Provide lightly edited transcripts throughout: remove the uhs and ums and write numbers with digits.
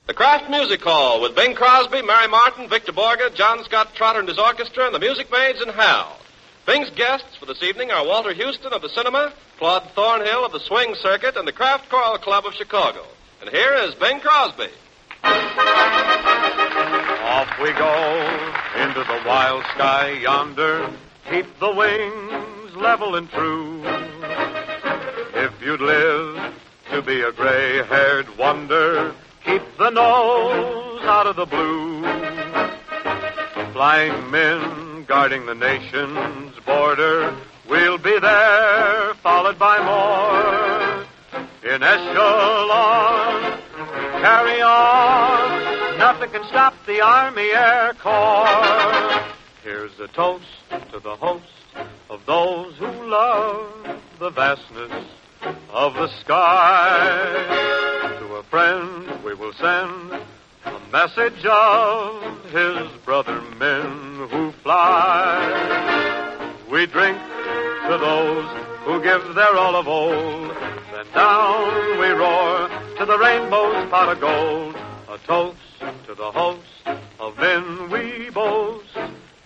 The Kraft Music Hall with Bing Crosby, Mary Martin, Victor Borge, John Scott Trotter and his orchestra, and the Music Maids and Hal. Bing's guests for this evening are Walter Huston of the cinema, Claude Thrnhill of the swing circuit, and the Kraft Choral Club of Chicago. And here is Bing Crosby. Off we go into the wild sky yonder. Keep the wings level and true. If you'd live to be a gray-haired wonder, keep the nose out of the blue. Flying men guarding the nation's border, we'll be there, followed by more. In echelon, carry on. Nothing can stop the Army Air Corps. Here's a toast to the host of those who love the vastness of the sky. To a friend we will send a message of his brother men who fly. We drink to those who give their all of old. Then down we roar to the rainbow's pot of gold. A toast to the host of men we boast,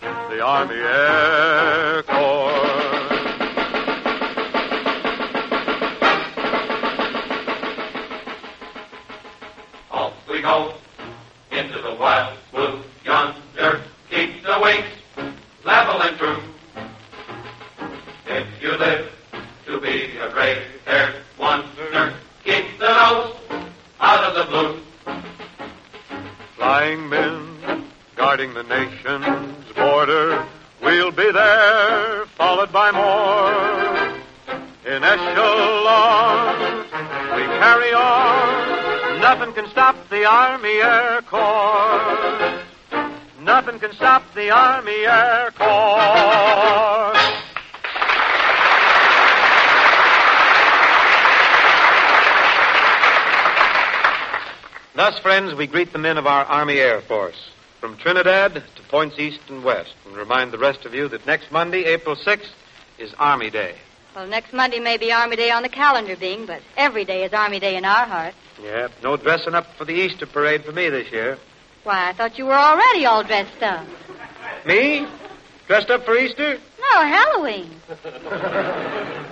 the Army Air Corps. Off we go into the wild blue yonder. Keep the wings level and true. If you live to be a gray-haired wonder, keep the nose out of the blue. Flying men guarding the nation's border, we'll be there, followed by more. In echelon, we carry on. Nothing can stop the Army Air Corps. Nothing can stop the Army Air Corps. Thus, friends, we greet the men of our Army Air Force, from Trinidad to points east and west, and remind the rest of you that next Monday, April 6th, is Army Day. Well, next Monday may be Army Day on the calendar, Bing, but every day is Army Day in our hearts. Yeah, no dressing up for the Easter parade for me this year. Why, I thought you were already all dressed up. Me? Dressed up for Easter? No, Halloween.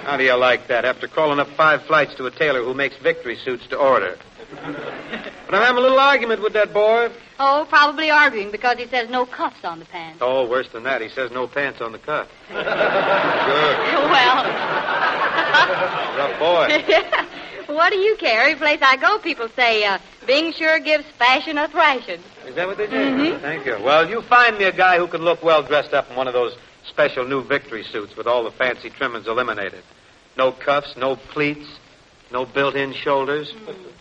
How do you like that, after calling up 5 flights to a tailor who makes victory suits to order? But I'm having a little argument with that boy. Oh, probably arguing because he says no cuffs on the pants. Oh, worse than that. He says no pants on the cuff. Sure. Well. Rough boy. What do you care? Every place I go, people say, Bing sure gives fashion a thrashing. Is that what they say? Mm-hmm. Thank you. Well, you find me a guy who can look well dressed up in one of those special new victory suits with all the fancy trimmings eliminated. No cuffs, no pleats, no built-in shoulders,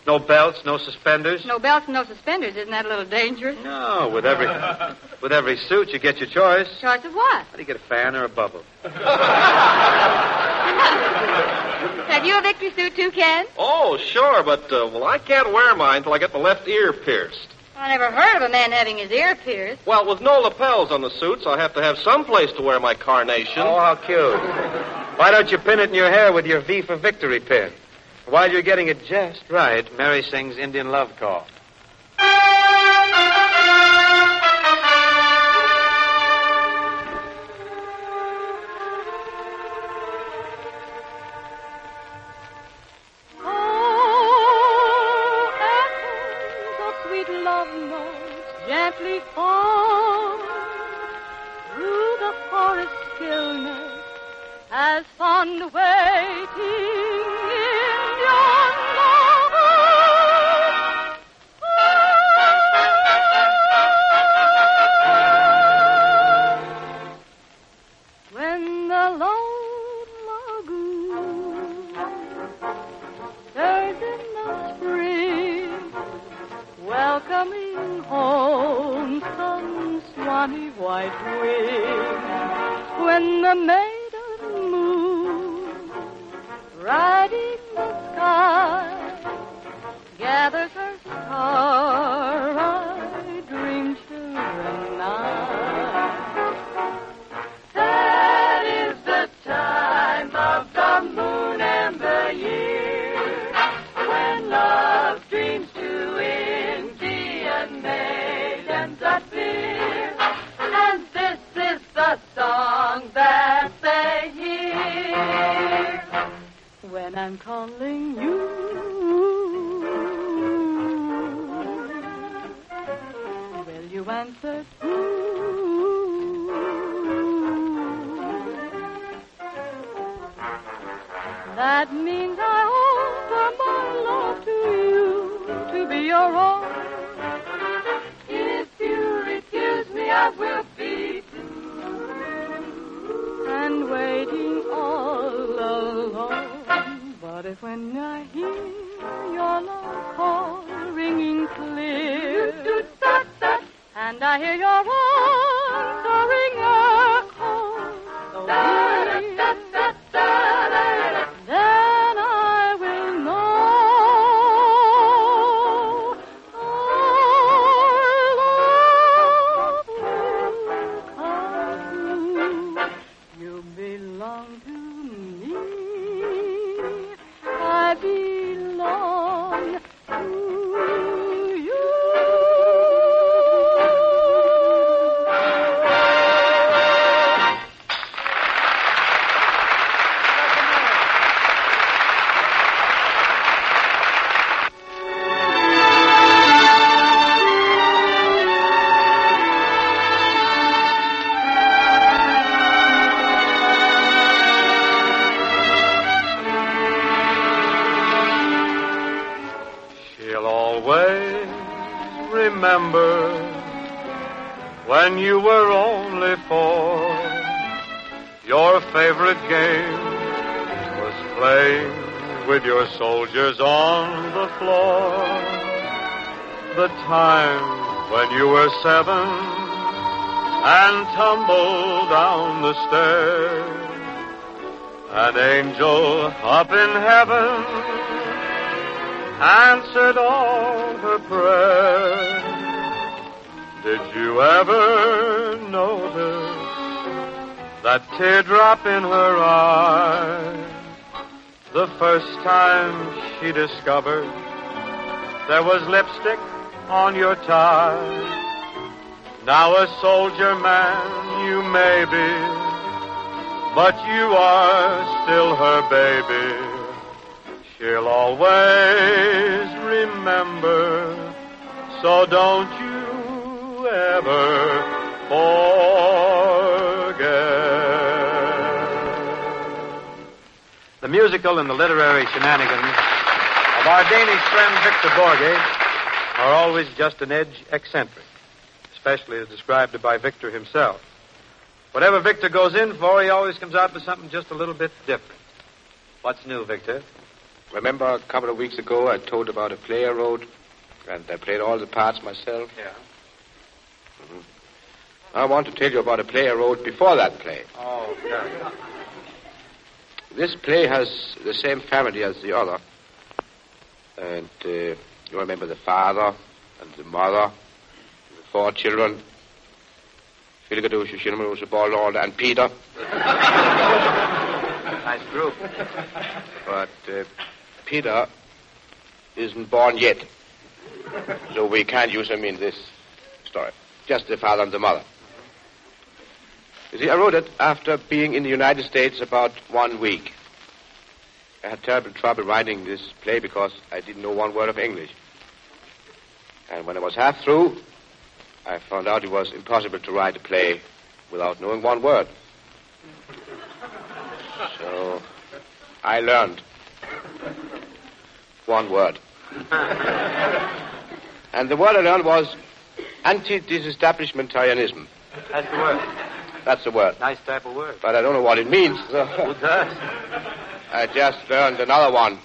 no belts, no suspenders. No belts and no suspenders. Isn't that a little dangerous? No, with every suit, you get your choice. Choice of what? How do you get a fan or a bubble? Have you a victory suit too, Ken? Oh, sure, but, I can't wear mine until I get the left ear pierced. I never heard of a man having his ear pierced. Well, with no lapels on the suits, I have to have some place to wear my carnation. Oh, how cute. Why don't you pin it in your hair with your V for Victory pin? While you're getting it just right, Mary sings Indian Love Call. Gently fall through the forest stillness as fond waiting in your love. When the lone lagoon turns in the spring, welcoming home some swanny white wings. When the maiden moon, riding the sky, gathers her star, I dream children night. That is the time of the moon and the year, when love dreams to India. I'm calling you. Will you answer too? That means I offer my love to you to be your own. If you refuse me, I will be blue and waiting all alone. But if when I hear your love call ringing clear, and I hear your answering echo, so dear, then I will know our love will come true. You belong to me. I belong to you. She'll always remember when you were only 4. Your favorite game was playing with your soldiers on the floor. The time when you were 7 and tumbled down the stairs. An angel up in heaven answered all her prayers. Did you ever notice that teardrop in her eye? The first time she discovered there was lipstick on your tie. Now a soldier man you may be, but you are still her baby. She'll always remember, so don't you ever forget. The musical and the literary shenanigans of our Danish friend Victor Borge are always just an edge eccentric, especially as described by Victor himself. Whatever Victor goes in for, he always comes out with something just a little bit different. What's new, Victor? Remember a couple of weeks ago I told about a play I wrote, and I played all the parts myself? Yeah. Mm-hmm. I want to tell you about a play I wrote before that play. Oh, yeah. This play has the same family as the other. And you remember the father and the mother, the 4 children, Philgadusha, Shinamarusa, Ballord, and Peter. Nice group. But Peter isn't born yet. So we can't use him in this story. Just the father and the mother. You see, I wrote it after being in the United States about 1 week. I had terrible trouble writing this play because I didn't know 1 word of English. And when I was half through, I found out it was impossible to write a play without knowing 1 word. So I learned 1 word. And the word I learned was anti-disestablishmentarianism. That's the word. That's the word. Nice type of word. But I don't know what it means. So Who does? I just learned another one.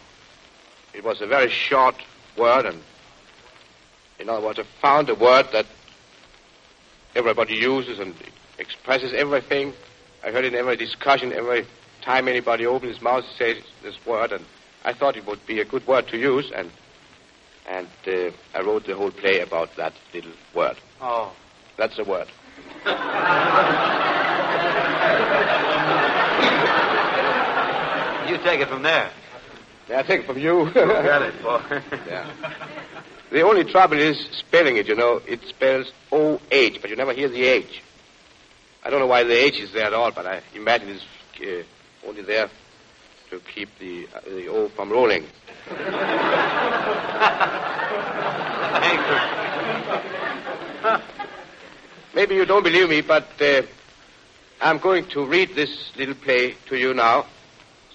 It was a very short word, and in other words, I found a word that everybody uses and expresses everything. I heard it in every discussion, every time anybody opens his mouth to say this word, and I thought it would be a good word to use, and I wrote the whole play about that little word. Oh. That's a word. You take it from there. Yeah, I take it from you. Got it, boy. Yeah. The only trouble is spelling it, you know. It spells O-H, but you never hear the H. I don't know why the H is there at all, but I imagine it's only there to keep the O from rolling. Maybe you don't believe me, but I'm going to read this little play to you now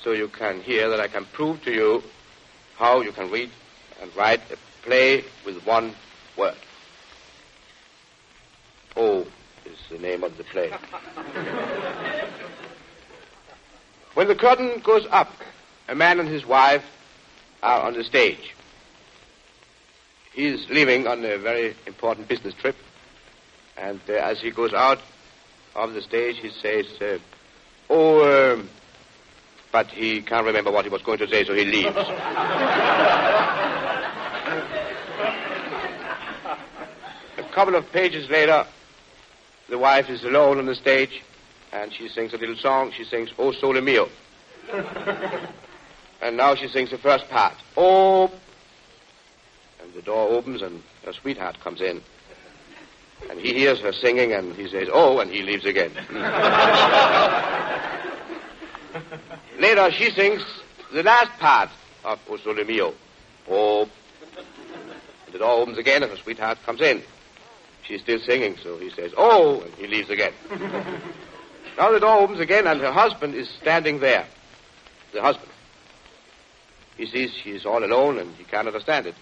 so you can hear that I can prove to you how you can read and write a play with one word. O is the name of the play. When the curtain goes up, a man and his wife are on the stage. He's leaving on a very important business trip, and as he goes out of the stage, he says, but he can't remember what he was going to say, so he leaves. A couple of pages later, the wife is alone on the stage, and she sings a little song. She sings, "O Sole Mio." And now she sings the first part. Oh. And the door opens, and her sweetheart comes in. And he hears her singing, and he says, "Oh," and he leaves again. Later, she sings the last part of "O Sole Mio." Oh. And the door opens again, and her sweetheart comes in. She's still singing, so he says, "Oh," and he leaves again. Now the door opens again, and her husband is standing there. The husband. He sees she's all alone, and he can't understand it.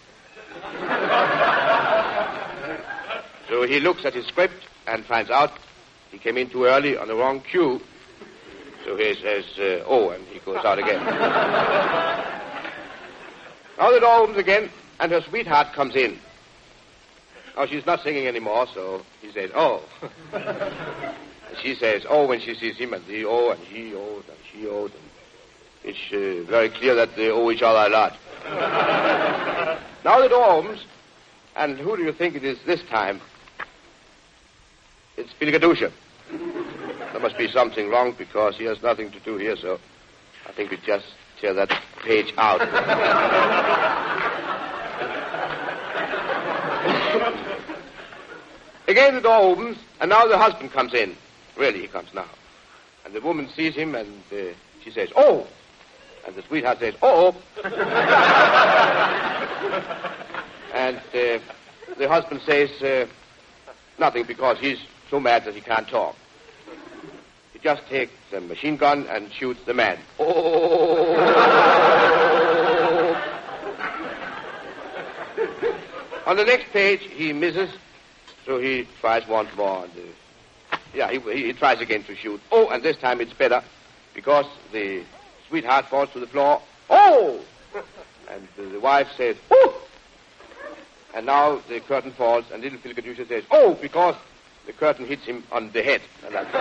So he looks at his script and finds out he came in too early on the wrong cue. So he says, "Oh," and he goes out again. Now the door opens again, and her sweetheart comes in. Now she's not singing anymore, so he says, "Oh." And she says, "Oh," when she sees him, and he, "Oh," and he, "Oh," and she, "Oh." And it's very clear that they owe each other a lot. Now the door opens, and who do you think it is this time? It's Pilgadusha. There must be something wrong because he has nothing to do here, so I think we just tear that page out. Again the door opens, and now the husband comes in. Really, he comes now. And the woman sees him, and she says, "Oh!" And the sweetheart says, "Oh!" And the husband says nothing because he's so mad that he can't talk. He just takes a machine gun and shoots the man. Oh! On the next page, he misses, so he tries once more. And, he tries again to shoot. Oh, and this time it's better because the sweetheart falls to the floor. Oh! And the wife says, "Oh!" And now the curtain falls, and little Pilgadusha says, "Oh," because the curtain hits him on the head. And that's it.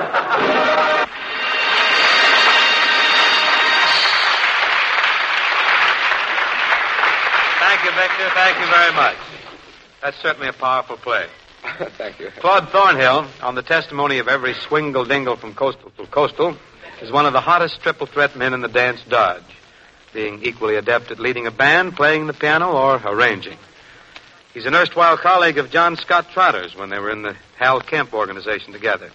Thank you, Victor. Thank you very much. That's certainly a powerful play. Thank you. Claude Thornhill, on the testimony of every swingle-dingle from coastal to coastal, is one of the hottest triple threat men in the dance dodge, being equally adept at leading a band, playing the piano, or arranging. He's an erstwhile colleague of John Scott Trotter's when they were in the Hal Kemp organization together.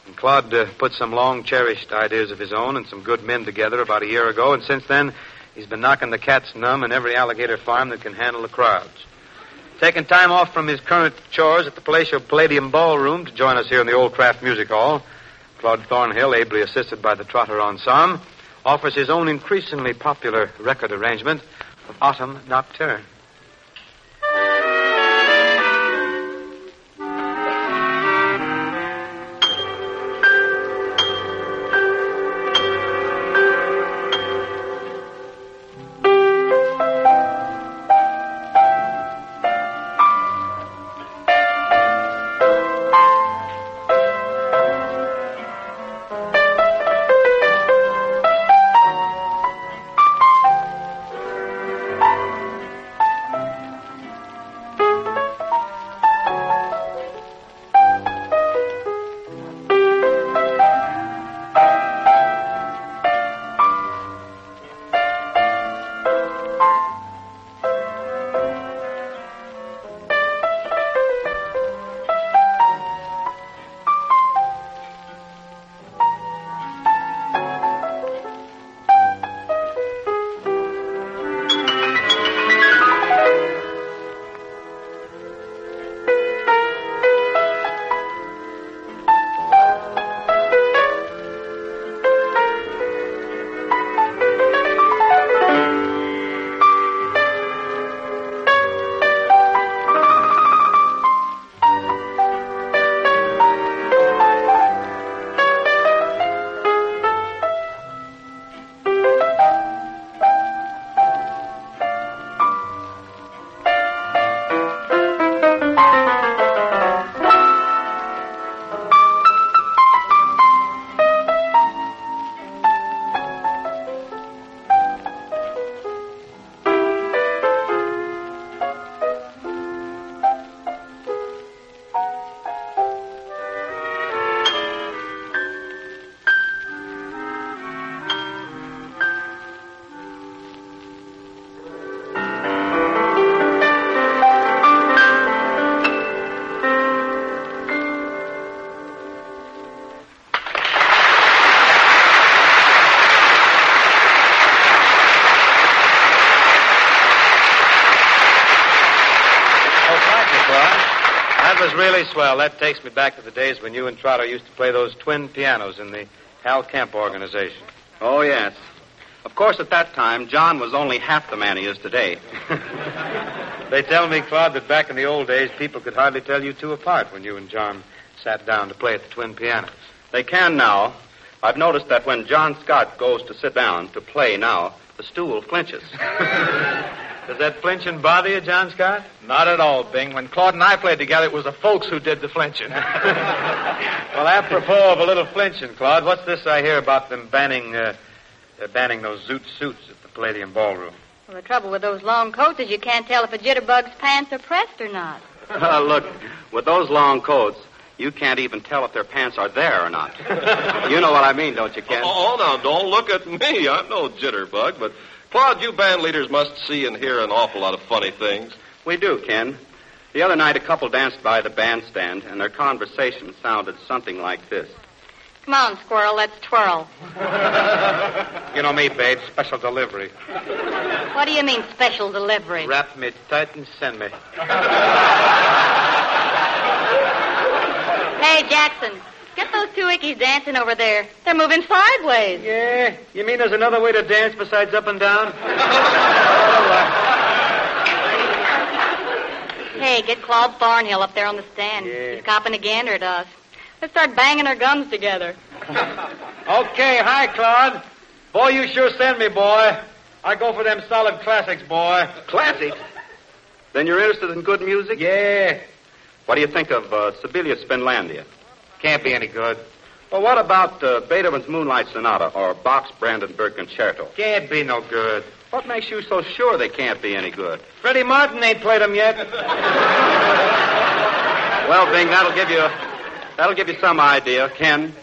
And Claude put some long-cherished ideas of his own and some good men together about a year ago, and since then, he's been knocking the cats numb in every alligator farm that can handle the crowds. Taking time off from his current chores at the palatial Palladium Ballroom to join us here in the Old Craft Music Hall, Claude Thornhill, ably assisted by the Trotter Ensemble, offers his own increasingly popular record arrangement of Autumn Nocturne. was really swell. That takes me back to the days when you and Trotter used to play those twin pianos in the Hal Kemp organization. Oh, yes. Of course, at that time, John was only half the man he is today. They tell me, Claude, that back in the old days, people could hardly tell you two apart when you and John sat down to play at the twin pianos. They can now. I've noticed that when John Scott goes to sit down to play now, the stool flinches. Does that flinching bother you, John Scott? Not at all, Bing. When Claude and I played together, it was the folks who did the flinching. Well, apropos of a little flinching, Claude, what's this I hear about them banning those zoot suits at the Palladium Ballroom? Well, the trouble with those long coats is you can't tell if a jitterbug's pants are pressed or not. Look, with those long coats, you can't even tell if their pants are there or not. You know what I mean, don't you, Ken? Oh, now, don't look at me. I'm no jitterbug, but, Claude, you band leaders must see and hear an awful lot of funny things. We do, Ken. The other night, a couple danced by the bandstand, and their conversation sounded something like this. Come on, Squirrel, let's twirl. You know me, babe, special delivery. What do you mean, special delivery? Wrap me tight and send me. Hey, Jackson, get those two ickies dancing over there. They're moving sideways. Yeah? You mean there's another way to dance besides up and down? Hey, get Claude Thornhill up there on the stand. Yeah. He's copping a gander to us. Let's start banging our guns together. Okay, hi, Claude. Boy, you sure send me, boy. I go for them solid classics, boy. Classics? Then you're interested in good music? Yeah. What do you think of Sibelius Finlandia? Can't be any good. Well, what about Beethoven's Moonlight Sonata or Bach's Brandenburg Concerto? Can't be no good. What makes you so sure they can't be any good? Freddie Martin ain't played them yet. Well, Bing, that'll give you some idea, Ken,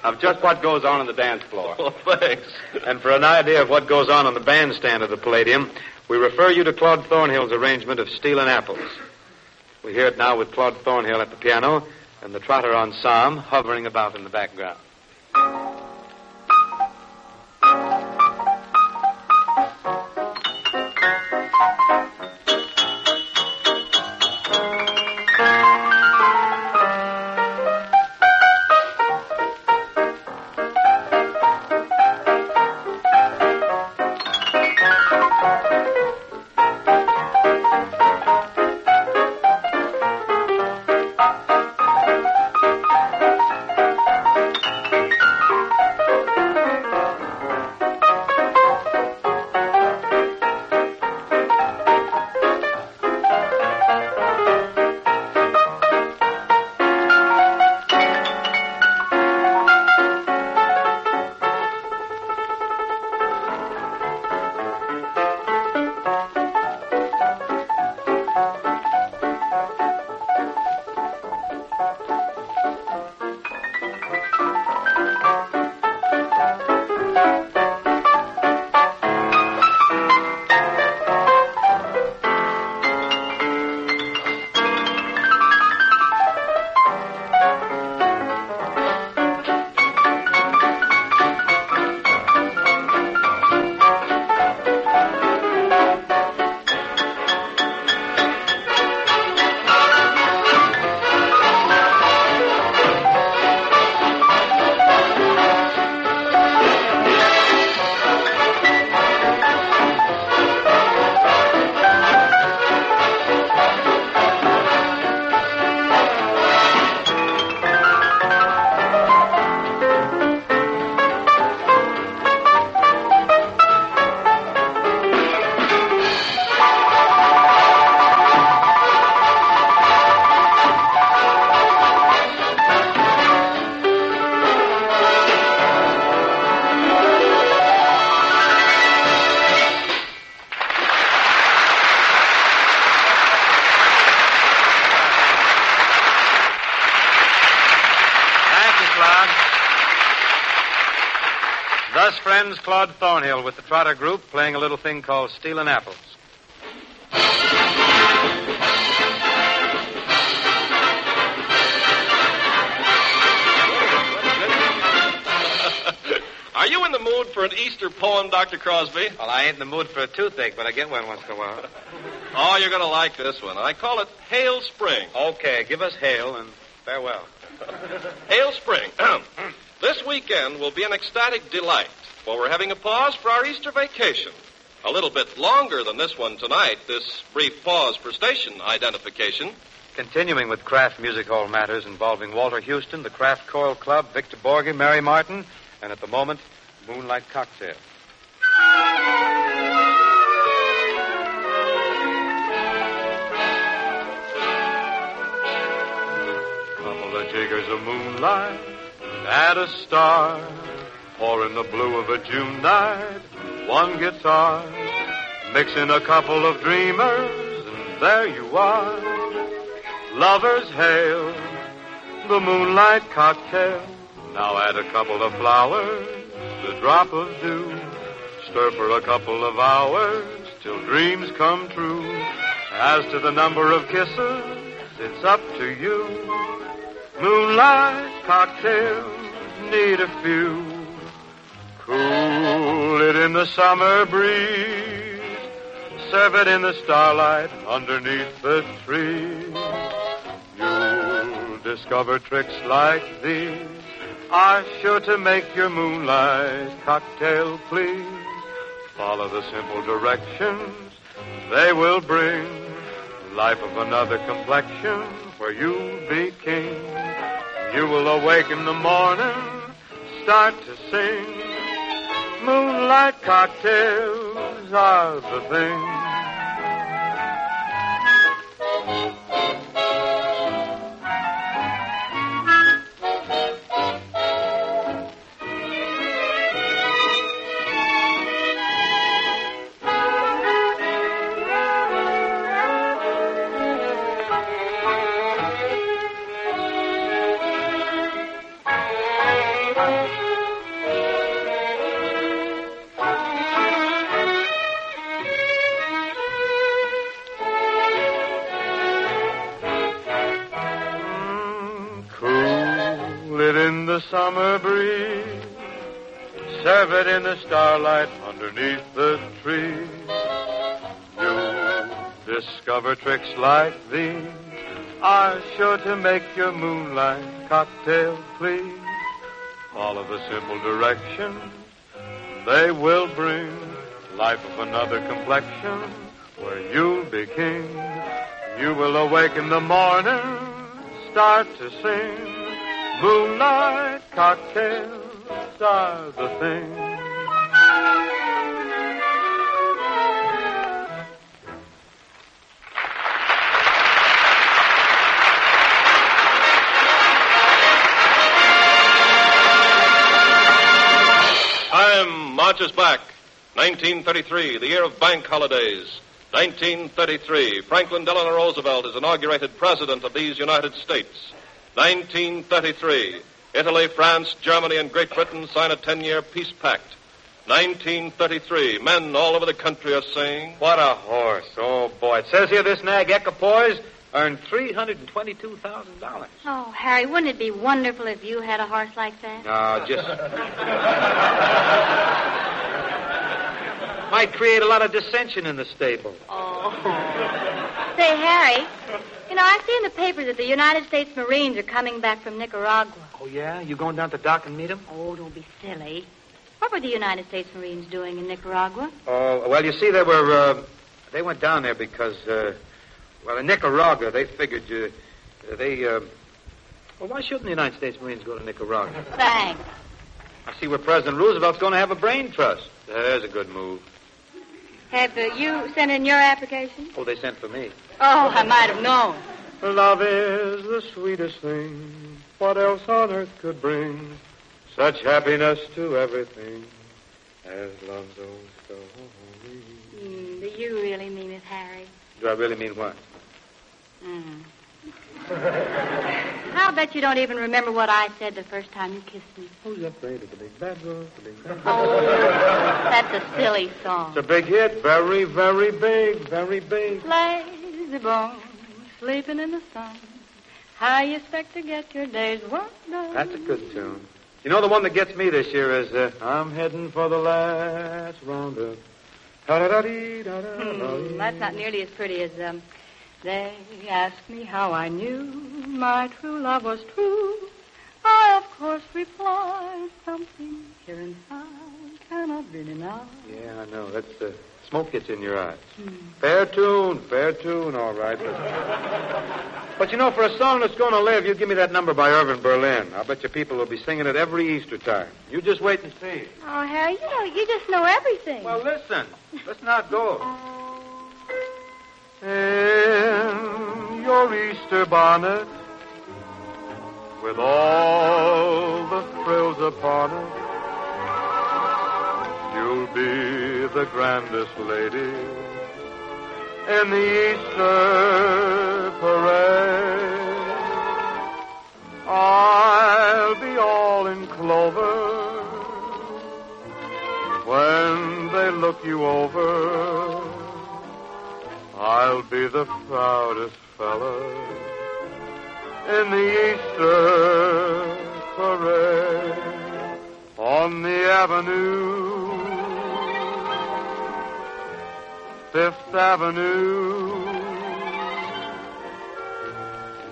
of just what goes on the dance floor. Well, thanks. And for an idea of what goes on the bandstand of the Palladium, we refer you to Claude Thornhill's arrangement of Stealin' Apples. We hear it now with Claude Thornhill at the piano and the trotter on psalm hovering about in the background. Thus, friends, Claude Thornhill with the Trotter Group playing a little thing called Stealin' Apples. Are you in the mood mood for an Easter poem, Dr. Crosby? Well, I ain't in the mood for a toothache, but I get one once in a while. Oh, you're going to like this one. I call it Hail Spring. Okay, give us hail and farewell. Hail Spring. This weekend will be an ecstatic delight, for we're having a pause for our Easter vacation. A little bit longer than this one tonight, this brief pause for station identification. Continuing with craft music hall matters involving Walter Huston, the Craft Choral Club, Victor Borge, Mary Martin, and at the moment, Moonlight Cocktail. Couple of jiggers of moonlight, add a star, pour in the blue of a June night, one guitar, mix in a couple of dreamers, and there you are. Lovers hail, the moonlight cocktail. Now add a couple of flowers, the drop of dew. Stir for a couple of hours till dreams come true. As to the number of kisses, it's up to you. Moonlight cocktails need a few. Cool it in the summer breeze. Serve it in the starlight underneath the trees. You'll discover tricks like these are sure to make your moonlight cocktail please. Follow the simple directions. They will bring life of another complexion where you'll be king. You will awake in the morning, start to sing. Moonlight cocktails are the thing. In the summer breeze, serve it in the starlight underneath the trees. You'll discover tricks like these are sure to make your moonlight cocktail please. Follow the simple directions. They will bring life of another complexion where you'll be king. You will awake in the morning, start to sing. Moonlight cocktails are the thing. Time marches back. 1933, the year of bank holidays. 1933, Franklin Delano Roosevelt is inaugurated president of these United States. 1933, Italy, France, Germany, and Great Britain sign a 10-year peace pact. 1933, men all over the country are saying... What a horse. Oh, boy. It says here this nag Equipoise earned $322,000. Oh, Harry, wouldn't it be wonderful if you had a horse like that? No, just... Might create a lot of dissension in the stable. Oh. Say, Harry, you know, I see in the papers that the United States Marines are coming back from Nicaragua. Oh, yeah? You going down to the dock and meet them? Oh, don't be silly. What were the United States Marines doing in Nicaragua? Oh, well, you see, they went down there because, in Nicaragua, they figured, well, why shouldn't the United States Marines go to Nicaragua? Thanks. I see where President Roosevelt's going to have a brain trust. There's a good move. Have you sent in your application? Oh, they sent for me. Oh, I might have known. Love is the sweetest thing. What else on earth could bring such happiness to everything as love's old story? Do you really mean it, Harry? Do I really mean what? I'll bet you don't even remember what I said the first time you kissed me. Who's afraid of the big bad wolf? The big bad wolf? Oh, that's a silly song. It's a big hit. Very, very big. Very big. Lazy bones, sleeping in the sun. How you expect to get your day's work done? That's a good tune. You know, the one that gets me this year is, I'm heading for the last roundup. That's not nearly as pretty as, They asked me how I knew my true love was true. I, of course, replied, something here inside cannot be denied. Yeah, I know. That's the smoke gets in your eyes. Fair tune, all right. But you know, for a song that's going to live, you give me that number by Irving Berlin. I'll bet you people will be singing it every Easter time. You just wait and see. Oh, Harry, you just know everything. Well, listen. Listen how it goes. In your Easter bonnet, with all the frills upon it, you'll be the grandest lady in the Easter parade. I'll be all in clover when they look you over. I'll be the proudest fella in the Easter parade. On the avenue, Fifth Avenue,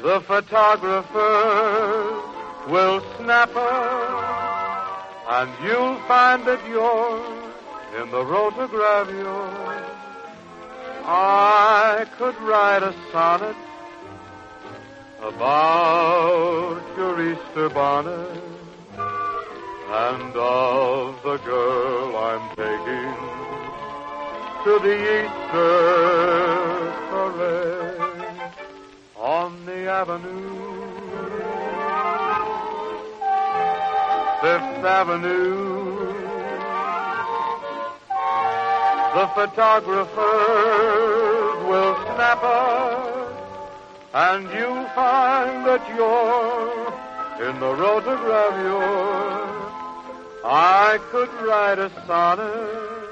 the photographers will snap her, and you'll find that you're in the rotograph. I could write a sonnet about your Easter bonnet and of the girl I'm taking to the Easter parade on the avenue, Fifth Avenue. The photographers will snap her, and you'll find that you're in the rotograph. I could write a sonnet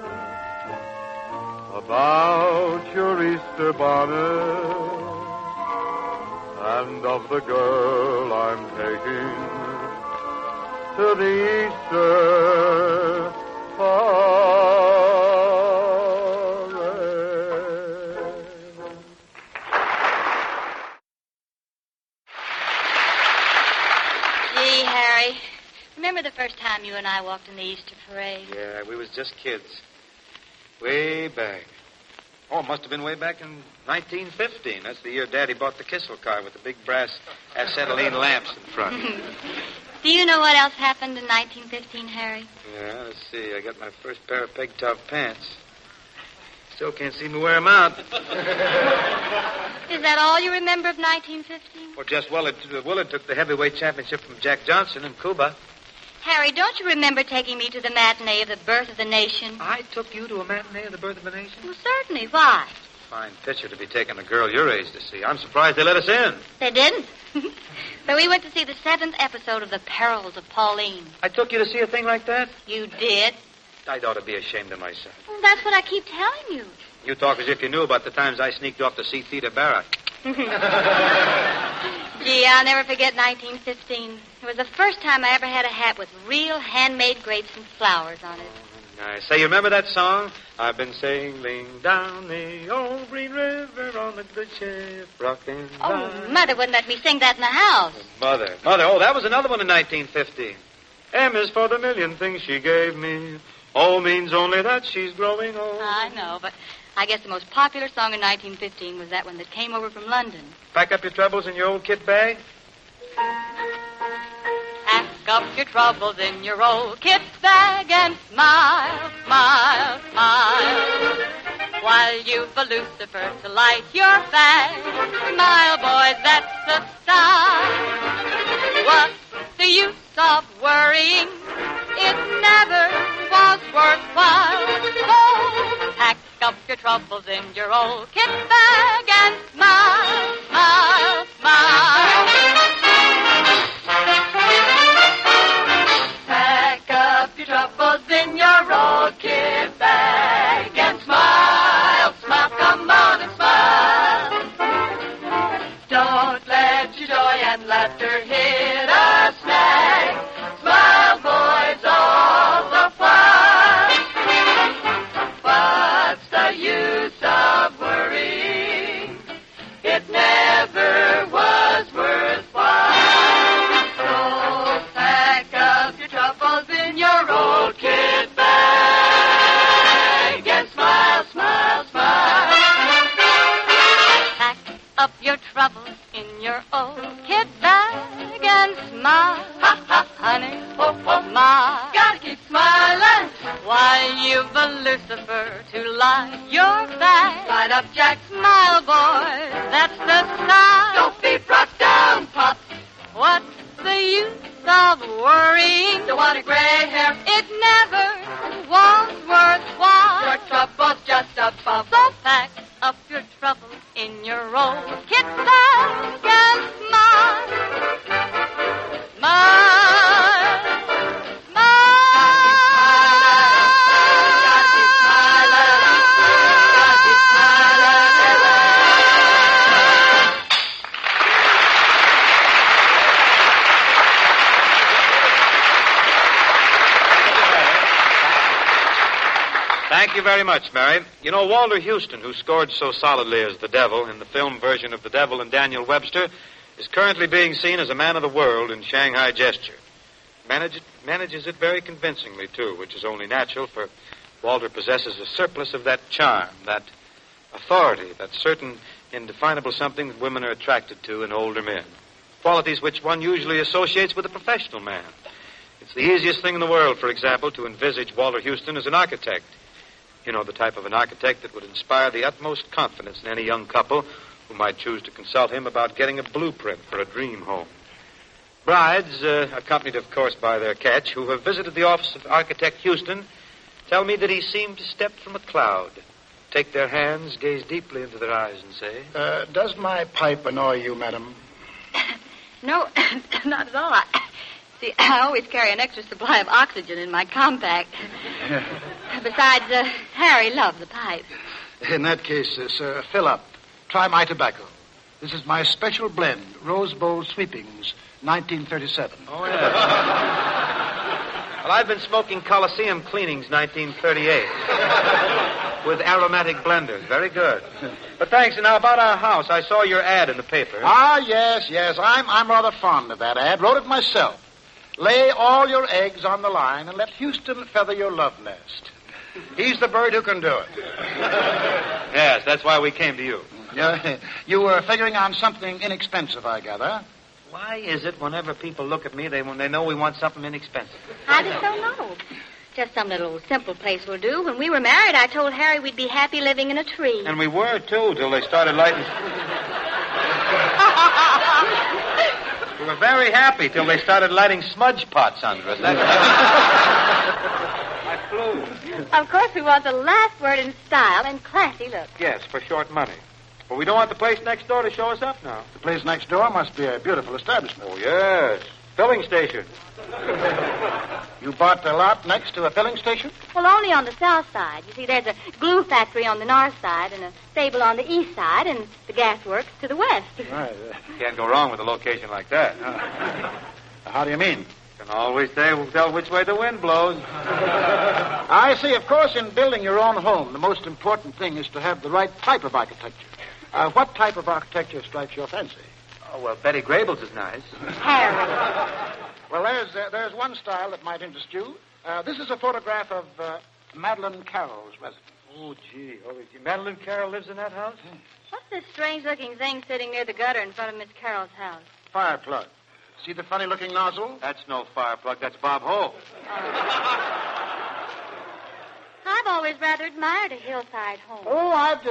about your Easter bonnet and of the girl I'm taking to the Easter parade. Gee, Harry, remember the first time you and I walked in the Easter parade? Yeah, we was just kids. Way back. Oh, it must have been way back in 1915. That's the year Daddy bought the Kissel car with the big brass acetylene lamps in front. Do you know what else happened in 1915, Harry? Yeah, let's see. I got my first pair of peg-top pants. Still can't see me wear them out. Is that all you remember of 1915? Well, Jess Willard took the heavyweight championship from Jack Johnson in Cuba. Harry, don't you remember taking me to the matinee of The Birth of the Nation? I took you to a matinee of The Birth of a Nation? Well, certainly. Why? Fine picture to be taking a girl your age to see. I'm surprised they let us in. They didn't. But we went to see the 7th episode of The Perils of Pauline. I took you to see a thing like that? You did. I'd ought to be ashamed of myself. Well, that's what I keep telling you. You talk as if you knew about the times I sneaked off to see Theta Barra. Gee, I'll never forget 1915. It was the first time I ever had a hat with real handmade grapes and flowers on it. Nice. Say, you remember that song? I've been sailing down the old Green River on the good ship, rocking Oh, down. Mother wouldn't let me sing that in the house. Mother. Oh, that was another one in 1915. M is for the million things she gave me. O means only that she's growing old. I know, but I guess the most popular song in 1915 was that one that came over from London. Pack up your troubles in your old kit bag. Pack up your troubles in your old kit bag and smile, smile, smile. While you've a Lucifer to light your fag. Smile, boys, that's the style. What's the use of worrying? It never was worthwhile. Oh, pack up your troubles in your old kit bag and smile, smile, smile. Pack up your troubles in your old kit bag and smile, smile, come on and smile. Don't let your joy and laughter hit a snag. Smile, light your fag. Light up, Jack. Smile, boys, that's the style. Don't be brought down, Pop. What's the use of worrying? Don't want a gray hair. It never was worthwhile. Your trouble's just a bump. So pack up your troubles in your old kit bag and smile. Smile. Thank you very much, Mary. You know, Walter Huston, who scored so solidly as the Devil in the film version of The Devil and Daniel Webster, is currently being seen as a man of the world in Shanghai Gesture. Manages it very convincingly, too, which is only natural, for Walter possesses a surplus of that charm, that authority, that certain indefinable something that women are attracted to in older men. Qualities which one usually associates with a professional man. It's the easiest thing in the world, for example, to envisage Walter Huston as an architect. You know, the type of an architect that would inspire the utmost confidence in any young couple who might choose to consult him about getting a blueprint for a dream home. Brides, accompanied, of course, by their catch, who have visited the office of architect Huston, tell me that he seemed to step from a cloud, take their hands, gaze deeply into their eyes, and say, Does my pipe annoy you, madam? No, not at all. See, I always carry an extra supply of oxygen in my compact. Besides, Harry loves the pipe. In that case, sir, fill up. Try my tobacco. This is my special blend, Rose Bowl Sweepings, 1937. Oh, yeah. Well, I've been smoking Coliseum Cleanings, 1938. With aromatic blenders. Very good. But thanks. And now about our house. I saw your ad in the paper. Ah, yes. I'm rather fond of that ad. Wrote it myself. Lay all your eggs on the line and let Huston feather your love nest. He's the bird who can do it. Yes, that's why we came to you. You were figuring on something inexpensive, I gather. Why is it whenever people look at me, when they know we want something inexpensive? How do you so know? Just some little simple place will do. When we were married, I told Harry we'd be happy living in a tree. And we were, too, till they started lighting... We were very happy till they started lighting smudge pots under us. I flew. Of course, we want the last word in style and classy look. Yes, for short money. But we don't want the place next door to show us up now. The place next door must be a beautiful establishment. Oh, yes. Filling station. You bought the lot next to a filling station? Well, only on the south side. You see, there's a glue factory on the north side and a stable on the east side and the gas works to the west. Right. Can't go wrong with a location like that. How do you mean? Can always tell which way the wind blows. I see. Of course, in building your own home, the most important thing is to have the right type of architecture. What type of architecture strikes your fancy? Oh, well, Betty Grable's is nice. Harry. Well, there's one style that might interest you. This is a photograph of Madeline Carroll's residence. Oh, gee. Madeline Carroll lives in that house? What's this strange-looking thing sitting near the gutter in front of Miss Carroll's house? Fire plug. See the funny-looking nozzle? That's no fire plug. That's Bob Hope. I've always rather admired a hillside home. Oh, I've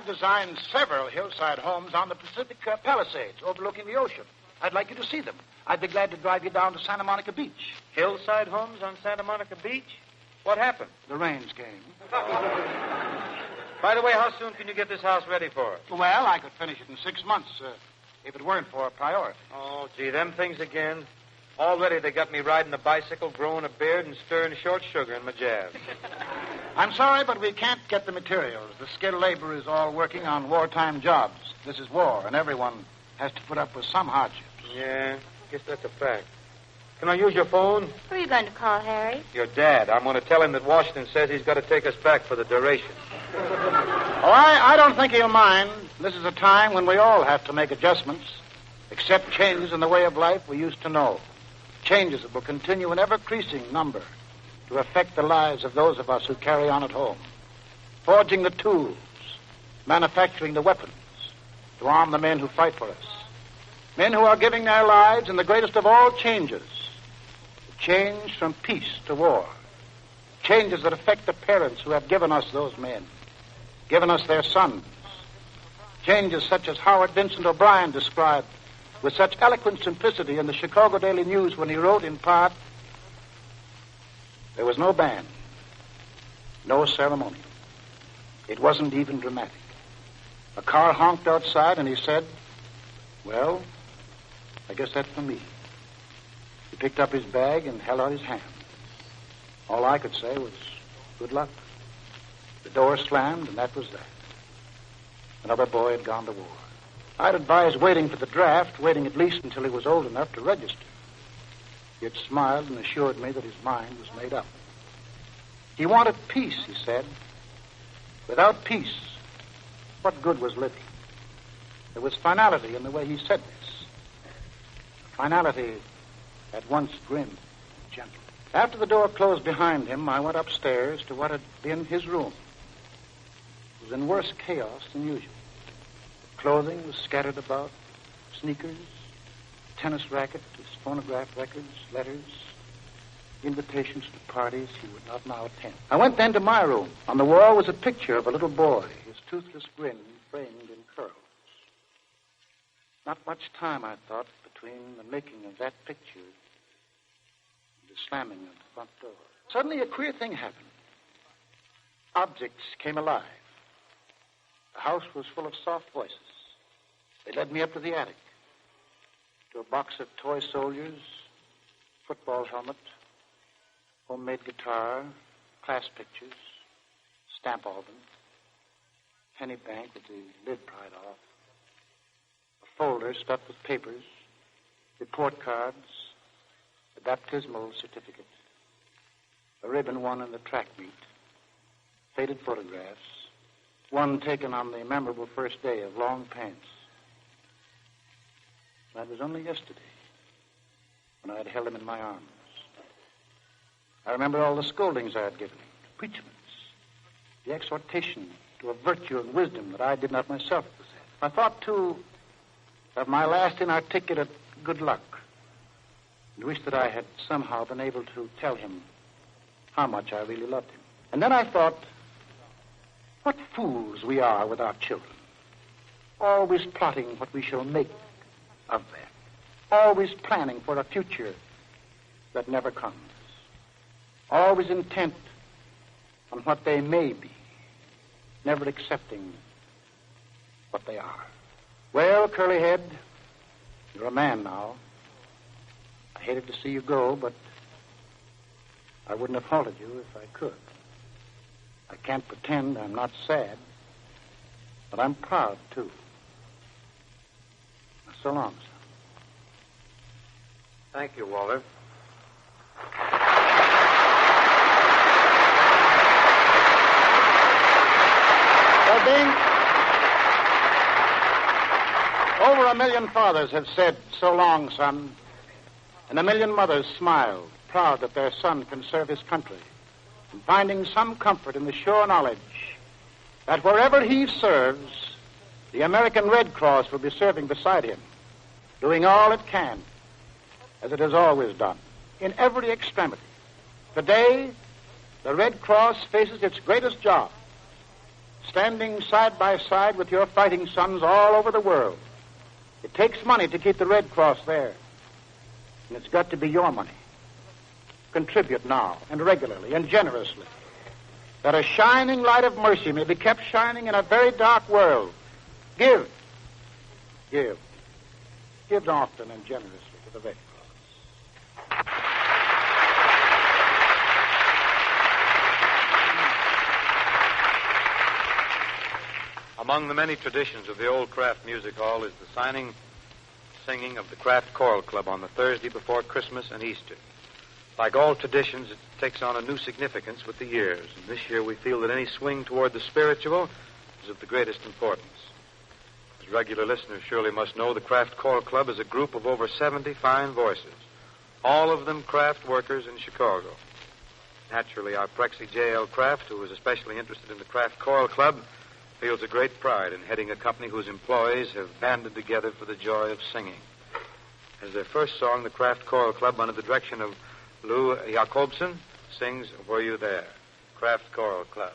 designed several hillside homes on the Pacific Palisades overlooking the ocean. I'd like you to see them. I'd be glad to drive you down to Santa Monica Beach. Hillside homes on Santa Monica Beach? What happened? The rains came. By the way, how soon can you get this house ready for us? Well, I could finish it in 6 months, if it weren't for a priority. Oh, gee, them things again. Already they got me riding a bicycle, growing a beard, and stirring short sugar in my jab. I'm sorry, but we can't get the materials. The skilled labor is all working on wartime jobs. This is war, and everyone has to put up with some hardships. Yeah, I guess that's a fact. Can I use your phone? Who are you going to call, Harry? Your dad. I'm going to tell him that Washington says he's got to take us back for the duration. Oh, I don't think he'll mind. This is a time when we all have to make adjustments, accept changes in the way of life we used to know. Changes that will continue in ever-increasing number to affect the lives of those of us who carry on at home. Forging the tools, manufacturing the weapons to arm the men who fight for us. Men who are giving their lives in the greatest of all changes. The change from peace to war. Changes that affect the parents who have given us those men, given us their sons. Changes such as Howard Vincent O'Brien described with such eloquent simplicity in the Chicago Daily News when he wrote in part, there was no band, no ceremony. It wasn't even dramatic. A car honked outside and he said, well, I guess that's for me. He picked up his bag and held out his hand. All I could say was, good luck. The door slammed and that was that. Another boy had gone to war. I'd advised waiting for the draft, waiting at least until he was old enough to register. He had smiled and assured me that his mind was made up. He wanted peace, he said. Without peace, what good was living? There was finality in the way he said this. Finality at once grim and gentle. After the door closed behind him, I went upstairs to what had been his room. It was in worse chaos than usual. Clothing was scattered about, sneakers, tennis racket, his phonograph records, letters, invitations to parties he would not now attend. I went then to my room. On the wall was a picture of a little boy, his toothless grin framed in curls. Not much time, I thought, between the making of that picture and the slamming of the front door. Suddenly a queer thing happened. Objects came alive. The house was full of soft voices. They led me up to the attic, to a box of toy soldiers, football helmet, homemade guitar, class pictures, stamp album, penny bank with the lid pried off, a folder stuffed with papers, report cards, a baptismal certificate, a ribbon won in the track meet, faded photographs, one taken on the memorable first day of long pants. That was only yesterday when I had held him in my arms. I remember all the scoldings I had given him, the preachments, the exhortation to a virtue and wisdom that I did not myself possess. I thought, too, of my last inarticulate good luck and wished that I had somehow been able to tell him how much I really loved him. And then I thought, what fools we are with our children, always plotting what we shall make of them, always planning for a future that never comes, always intent on what they may be, never accepting what they are. Well, Curlyhead, you're a man now. I hated to see you go, but I wouldn't have halted you if I could. I can't pretend I'm not sad, but I'm proud, too. So long, son. Thank you, Walter. Well, Bing, over 1 million fathers have said, so long, son, and 1 million mothers smile, proud that their son can serve his country, and finding some comfort in the sure knowledge that wherever he serves, the American Red Cross will be serving beside him, doing all it can, as it has always done, in every extremity. Today, the Red Cross faces its greatest job, standing side by side with your fighting sons all over the world. It takes money to keep the Red Cross there, and it's got to be your money. Contribute now, and regularly, and generously, that a shining light of mercy may be kept shining in a very dark world. Give. Give. Give often and generously to the Red Cross. Among the many traditions of the old Kraft Music Hall is the signing, singing of the Kraft Choral Club on the Thursday before Christmas and Easter. Like all traditions, it takes on a new significance with the years, and this year we feel that any swing toward the spiritual is of the greatest importance. As regular listeners surely must know, the Kraft Choral Club is a group of over 70 fine voices, all of them Kraft workers in Chicago. Naturally, our Prexy J.L. Kraft, who is especially interested in the Kraft Choral Club, feels a great pride in heading a company whose employees have banded together for the joy of singing. As their first song, the Kraft Choral Club, under the direction of Lou Jacobson, sings Were You There? Kraft Choral Club.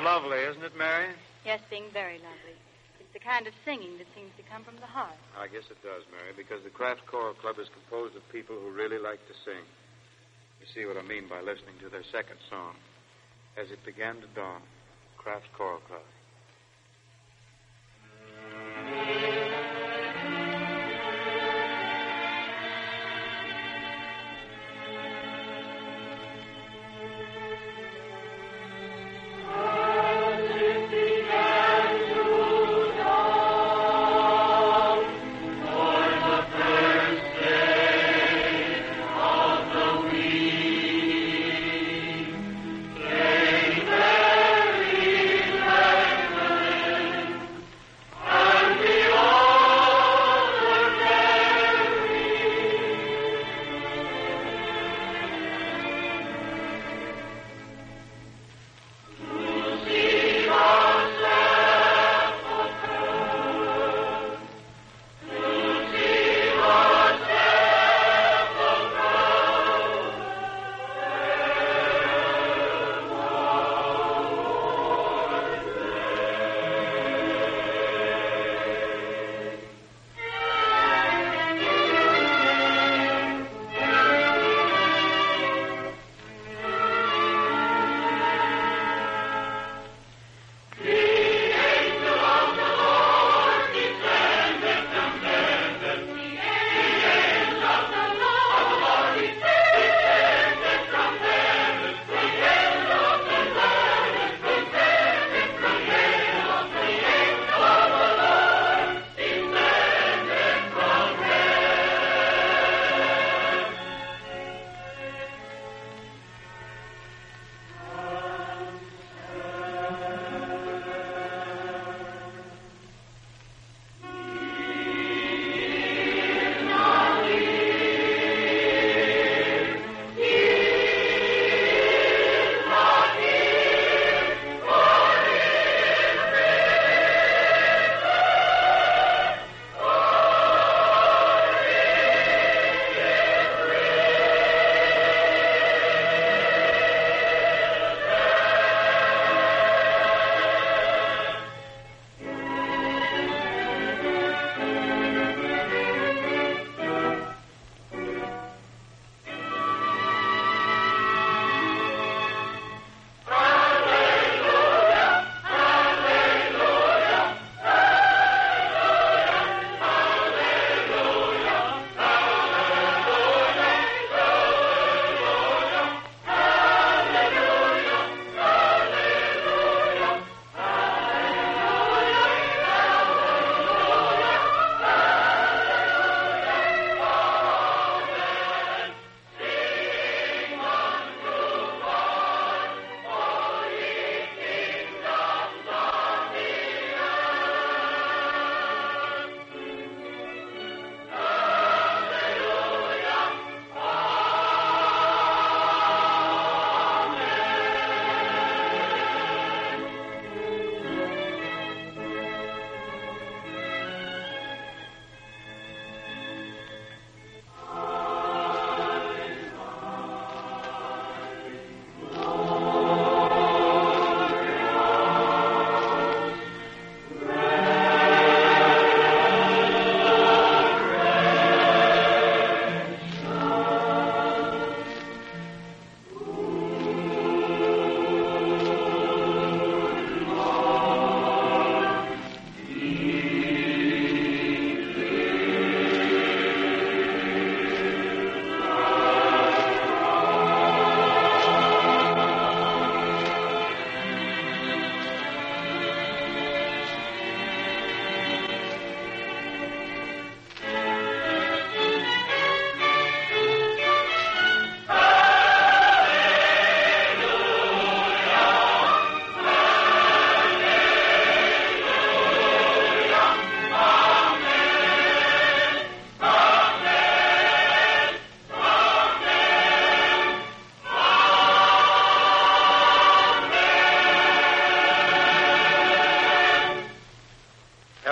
Lovely, isn't it, Mary? Yes, being very lovely. It's the kind of singing that seems to come from the heart. I guess it does, Mary, because the Kraft Choral Club is composed of people who really like to sing. You see what I mean by listening to their second song. As it began to dawn, Kraft Choral Club. Very, very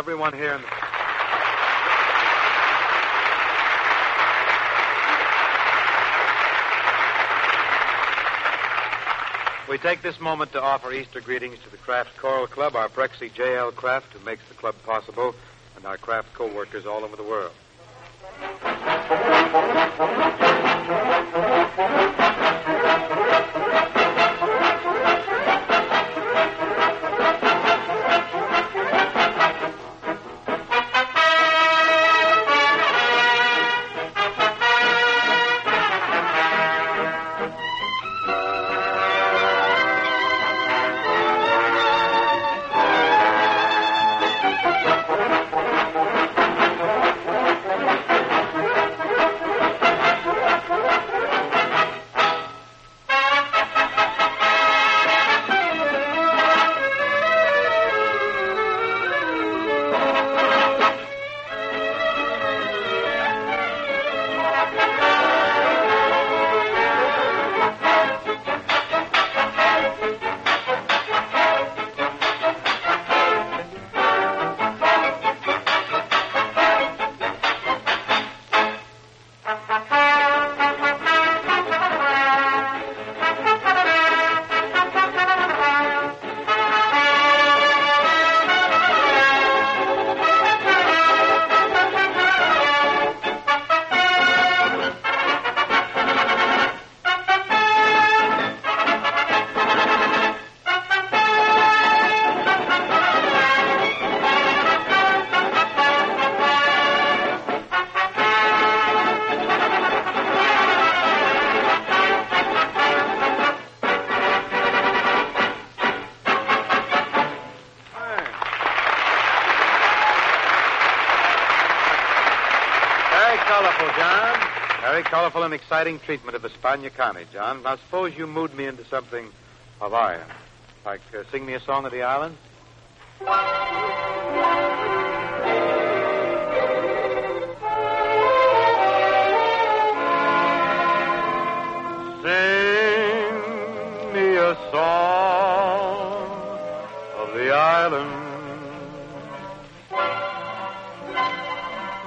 everyone here in the... We take this moment to offer Easter greetings to the Kraft Choral Club, our Prexy J.L. Kraft, who makes the club possible, and our Kraft co-workers all over the world. Very colorful and exciting treatment of España County, John. Now, suppose you mood me into something of iron. Like sing me a song of the island? Sing me a song of the island.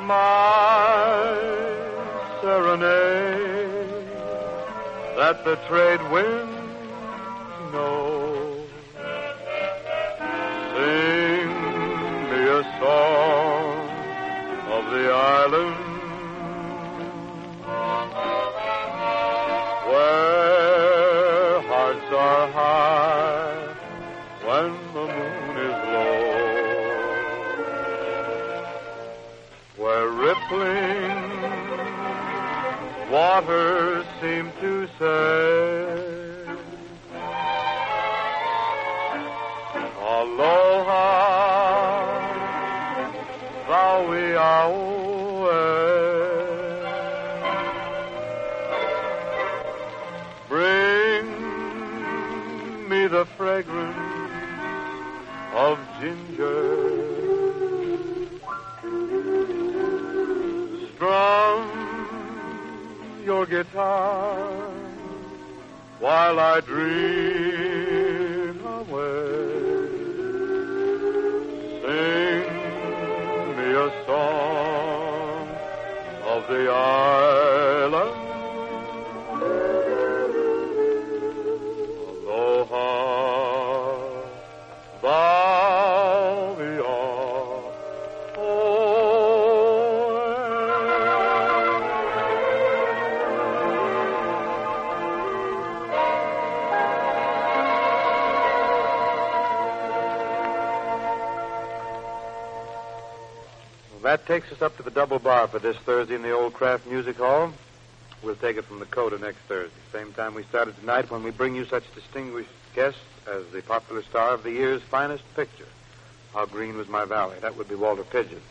My serenade that the trade winds know. Sing me a song of the island where hearts are high when the moon is low, where rippling waters seem to say, aloha, vaui aue. Bring me the fragrance of ginger, strum your guitar while I dream away. Sing me a song of the island. Aloha, Vavia. That takes us up to the double bar for this Thursday in the Old Kraft Music Hall. We'll take it from the coda next Thursday, same time we started tonight, when we bring you such distinguished guests as the popular star of the year's finest picture, How Green Was My Valley. That would be Walter Pidgeon.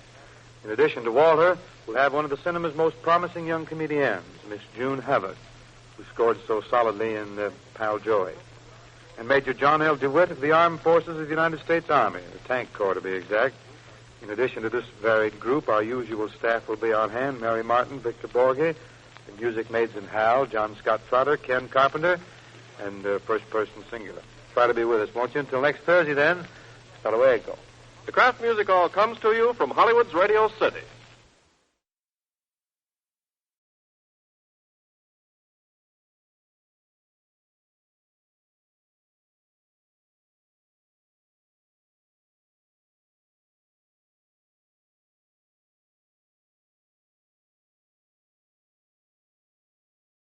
In addition to Walter, we'll have one of the cinema's most promising young comedians, Miss June Havoc, who scored so solidly in Pal Joey. And Major John L. DeWitt of the Armed Forces of the United States Army, the Tank Corps to be exact. In addition to this varied group, our usual staff will be on hand: Mary Martin, Victor Borge, the music maids in Hal, John Scott Trotter, Ken Carpenter, and first person singular. Try to be with us, won't you? Until next Thursday, then. Hasta luego. The Kraft Music Hall comes to you from Hollywood's Radio City.